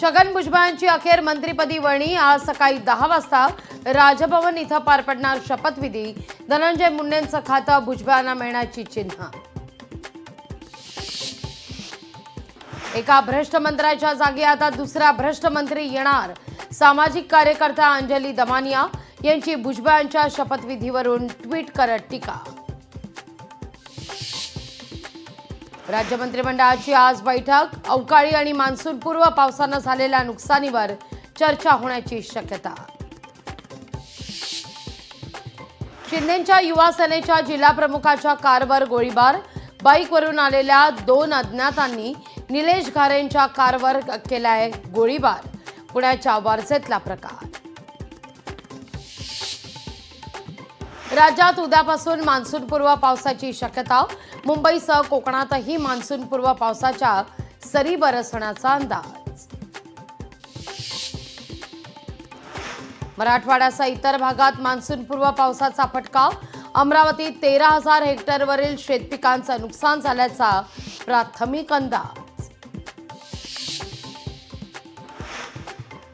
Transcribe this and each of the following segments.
छगन भुजबळांची अखेर मंत्रिपदी वर्णी आज सकाळी 10 वाजता राजभवन इथं पार पडणार शपथविधी। धनंजय मुंडेंचं खातं भुजबळांना मिळण्याची चिन्ह। एका भ्रष्ट मंत्र्याच्या जागी आता दुसरा भ्रष्ट मंत्री येणार। सामाजिक कार्यकर्ता अंजली दमानिया यांची भुजबळांच्या शपथविधीवरून ट्विट करत टीका। राज्य मंत्रिमंडळाची आज बैठक। अवकाळी आणि मान्सूनपूर्व पावसानं झालेल्या नुकसानीवर चर्चा होण्याची शक्यता। शिंदेंच्या युवा सेनेच्या जिल्हा प्रमुखाच्या कारवर गोळीबार। बाईकवरून आलेल्या 2 अज्ञातांनी निलेश घारेंच्या कारवर केलाय गोळीबार। पुण्याच्या वारजेतला प्रकार। राज्यात उद्यापासून मान्सूनपूर्व पावसाची शक्यता। मुंबईसह कोकणातही मान्सूनपूर्व पावसाच्या सरी बरसण्याचा अंदाज। मराठवाड्यासह इतर भागात मान्सूनपूर्व पावसाचा फटका। अमरावतीत 13,000 हेक्टरवरील शेतपिकांचं नुकसान झाल्याचा प्राथमिक अंदाज।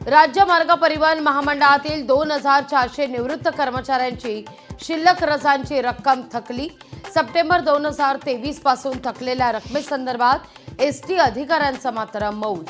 राज्य मार्ग परिवहन महामंडळातील 2,400 निवृत्त कर्मचाऱ्यांची शिल्लक रजांची रक्कम थकली। सप्टेंबर 2023 पासून थकलेल्या रकमेसंदर्भात एसटी अधिकाऱ्यांचं मात्र मौन।